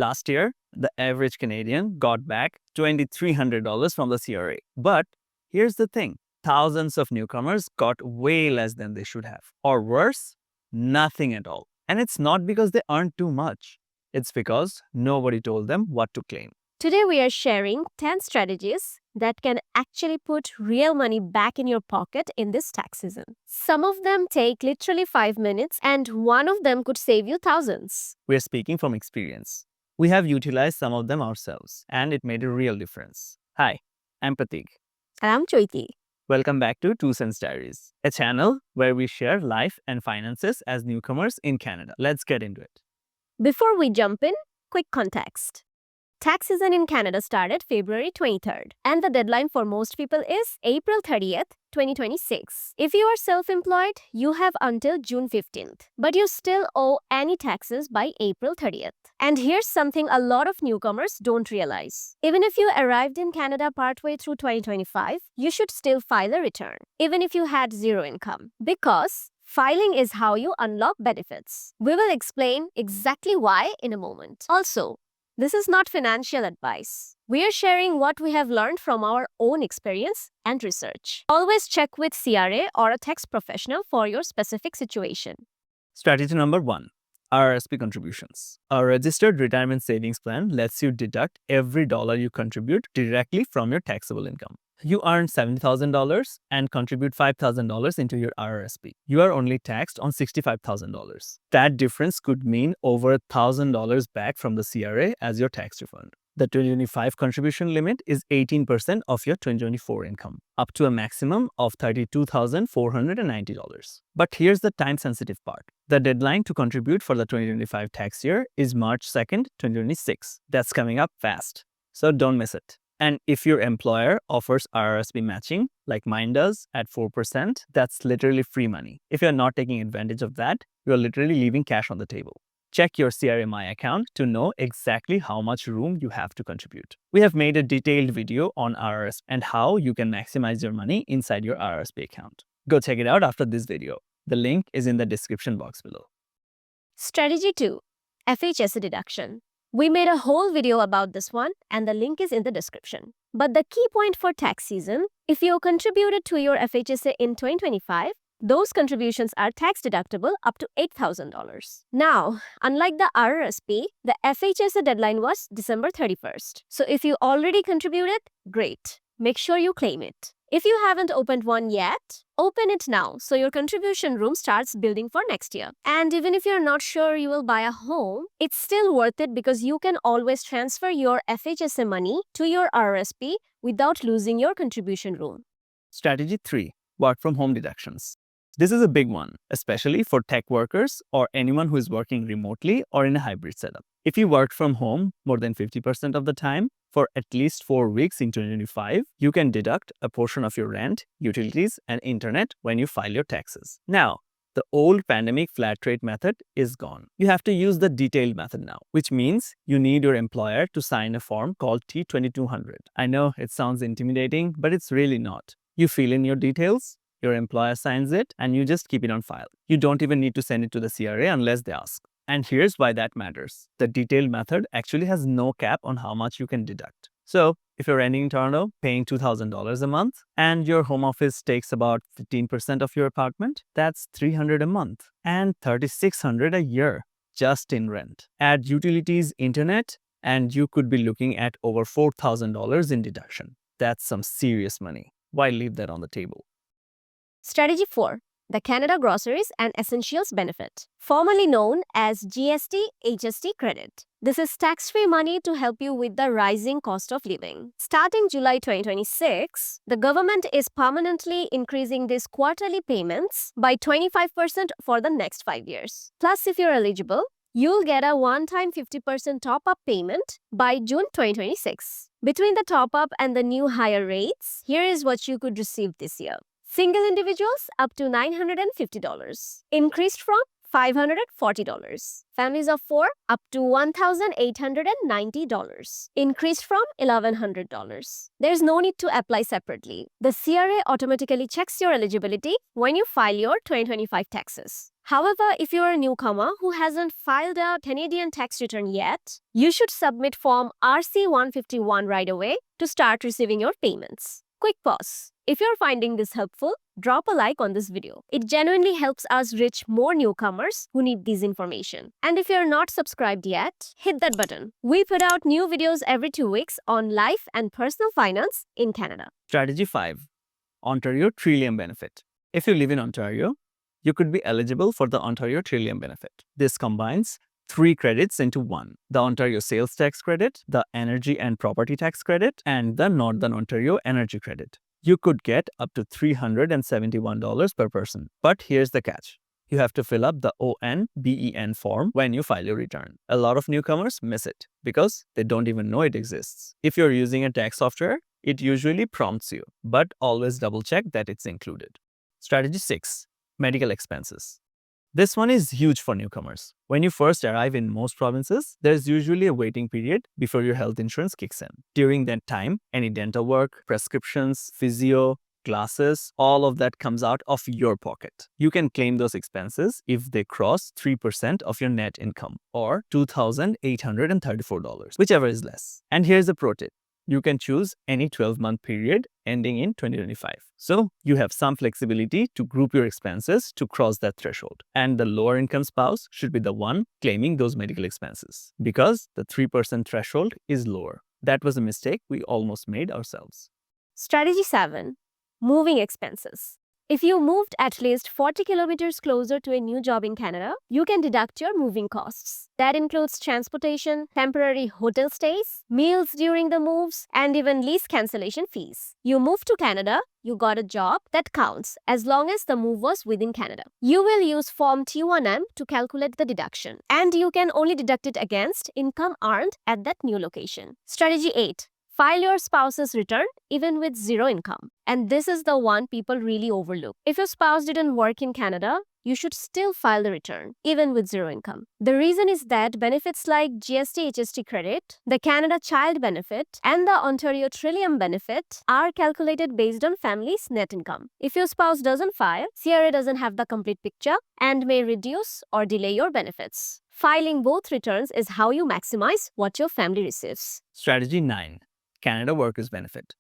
Last year, the average Canadian got back $2,300 from the CRA. But here's the thing. Thousands of newcomers got way less than they should have. Or worse, nothing at all. And it's not because they earned too much. It's because nobody told them what to claim. Today we are sharing 10 strategies that can actually put real money back in your pocket in this tax season. Some of them take literally 5 minutes and one of them could save you thousands. We're speaking from experience. We have utilized some of them ourselves and it made a real difference. Hi, I'm Pratik. And I'm Choiti. Welcome back to 2 Cents Diaries, a channel where we share life and finances as newcomers in Canada. Let's get into it. Before we jump in, quick context. Tax season in Canada started February 23rd, and the deadline for most people is April 30th, 2026. If you are self-employed, you have until June 15th, but you still owe any taxes by April 30th. And here's something a lot of newcomers don't realize. Even if you arrived in Canada partway through 2025, you should still file a return, even if you had zero income, because filing is how you unlock benefits. We will explain exactly why in a moment. Also, this is not financial advice. We are sharing what we have learned from our own experience and research. Always check with CRA or a tax professional for your specific situation. Strategy number 1. RRSP contributions. A registered retirement savings plan lets you deduct every dollar you contribute directly from your taxable income. You earn $70,000 and contribute $5,000 into your RRSP. You are only taxed on $65,000. That difference could mean over $1,000 back from the CRA as your tax refund. The 2025 contribution limit is 18% of your 2024 income, up to a maximum of $32,490. But here's the time-sensitive part. The deadline to contribute for the 2025 tax year is March 2nd, 2026. That's coming up fast, so don't miss it. And if your employer offers RRSP matching, like mine does, at 4%, that's literally free money. If you're not taking advantage of that, you're literally leaving cash on the table. Check your CRA My account to know exactly how much room you have to contribute. We have made a detailed video on RRSP and how you can maximize your money inside your RRSP account. Go check it out after this video. The link is in the description box below. Strategy 2. FHSA deduction. We made a whole video about this one and the link is in the description. But the key point for tax season, if you contributed to your FHSA in 2025, those contributions are tax deductible up to $8,000. Now, unlike the RRSP, the FHSA deadline was December 31st. So if you already contributed, great. Make sure you claim it. If you haven't opened one yet, open it now so your contribution room starts building for next year. And even if you're not sure you will buy a home, it's still worth it because you can always transfer your FHSA money to your RRSP without losing your contribution room. Strategy 3. Work from home deductions. This is a big one, especially for tech workers or anyone who is working remotely or in a hybrid setup. If you worked from home more than 50% of the time for at least 4 weeks in 2025, you can deduct a portion of your rent, utilities, and internet when you file your taxes. Now, the old pandemic flat rate method is gone. You have to use the detailed method now, which means you need your employer to sign a form called T2200. I know it sounds intimidating, but it's really not. You fill in your details, your employer signs it, and you just keep it on file. You don't even need to send it to the CRA unless they ask. And here's why that matters. The detailed method actually has no cap on how much you can deduct. So, if you're renting in Toronto, paying $2,000 a month, and your home office takes about 15% of your apartment, that's $300 a month and $3,600 a year just in rent. Add utilities, internet, and you could be looking at over $4,000 in deduction. That's some serious money. Why leave that on the table? Strategy 4. The Canada Groceries and Essentials Benefit, formerly known as GST/HST credit. This is tax-free money to help you with the rising cost of living. Starting July 2026, the government is permanently increasing these quarterly payments by 25% for the next 5 years. Plus, if you're eligible, you'll get a one-time 50% top-up payment by June 2026. Between the top-up and the new higher rates, here is what you could receive this year. Single individuals up to $950, increased from $540. Families of 4 up to $1,890, increased from $1,100. There's no need to apply separately. The CRA automatically checks your eligibility when you file your 2025 taxes. However, if you're a newcomer who hasn't filed a Canadian tax return yet, you should submit Form RC-151 right away to start receiving your payments. Quick pause. If you're finding this helpful, drop a like on this video. It genuinely helps us reach more newcomers who need this information. And if you're not subscribed yet, hit that button. We put out new videos every 2 weeks on life and personal finance in Canada. Strategy 5. Ontario Trillium Benefit. If you live in Ontario, you could be eligible for the Ontario Trillium Benefit. This combines 3 credits into one: the Ontario Sales Tax Credit, the Energy and Property Tax Credit, and the Northern Ontario Energy Credit. You could get up to $371 per person. But here's the catch. You have to fill up the ONBEN form when you file your return. A lot of newcomers miss it because they don't even know it exists. If you're using a tax software, it usually prompts you, but always double check that it's included. Strategy 6. Medical expenses. This one is huge for newcomers. When you first arrive in most provinces, there's usually a waiting period before your health insurance kicks in. During that time, any dental work, prescriptions, physio, glasses, all of that comes out of your pocket. You can claim those expenses if they cross 3% of your net income, or $2,834, whichever is less. And here's a pro tip. You can choose any 12-month period ending in 2025. So you have some flexibility to group your expenses to cross that threshold. And the lower income spouse should be the one claiming those medical expenses because the 3% threshold is lower. That was a mistake we almost made ourselves. Strategy 7. Moving expenses. If you moved at least 40 kilometers closer to a new job in Canada, you can deduct your moving costs. That includes transportation, temporary hotel stays, meals during the moves, and even lease cancellation fees. You moved to Canada, you got a job, that counts as long as the move was within Canada. You will use Form T1M to calculate the deduction, and you can only deduct it against income earned at that new location. Strategy 8. File your spouse's return even with zero income. And this is the one people really overlook. If your spouse didn't work in Canada, you should still file the return, even with zero income. The reason is that benefits like GST/HST credit, the Canada Child Benefit, and the Ontario Trillium Benefit are calculated based on family's net income. If your spouse doesn't file, CRA doesn't have the complete picture and may reduce or delay your benefits. Filing both returns is how you maximize what your family receives. Strategy 9. Canada Workers Benefit.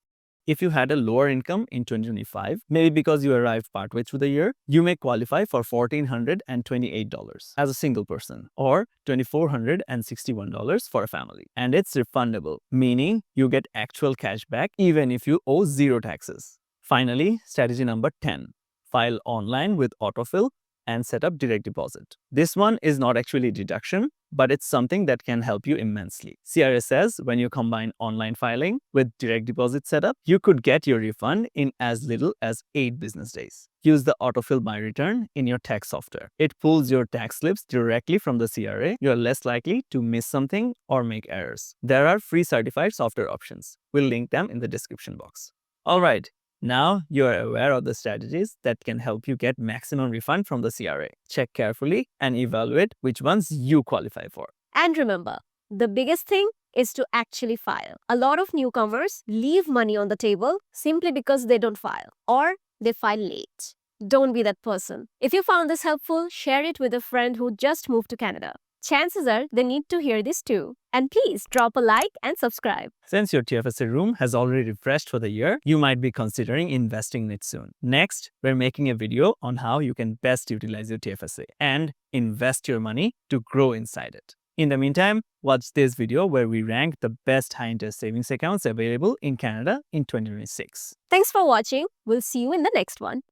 If you had a lower income in 2025, maybe because you arrived partway through the year, you may qualify for $1,428 as a single person or $2,461 for a family. And it's refundable, meaning you get actual cash back even if you owe zero taxes. Finally, strategy number 10. File online with autofill and set up direct deposit. This one is not actually a deduction, but it's something that can help you immensely. CRA says when you combine online filing with direct deposit setup, you could get your refund in as little as 8 business days. Use the autofill my return in your tax software. It pulls your tax slips directly from the CRA. You're less likely to miss something or make errors. There are free certified software options. We'll link them in the description box. All right. Now you are aware of the strategies that can help you get maximum refund from the CRA. Check carefully and evaluate which ones you qualify for. And remember, the biggest thing is to actually file. A lot of newcomers leave money on the table simply because they don't file or they file late. Don't be that person. If you found this helpful, share it with a friend who just moved to Canada. Chances are they need to hear this too. And please drop a like and subscribe. Since your TFSA room has already refreshed for the year, you might be considering investing in it soon. Next, we're making a video on how you can best utilize your TFSA and invest your money to grow inside it. In the meantime, watch this video where we rank the best high-interest savings accounts available in Canada in 2026. Thanks for watching. We'll see you in the next one.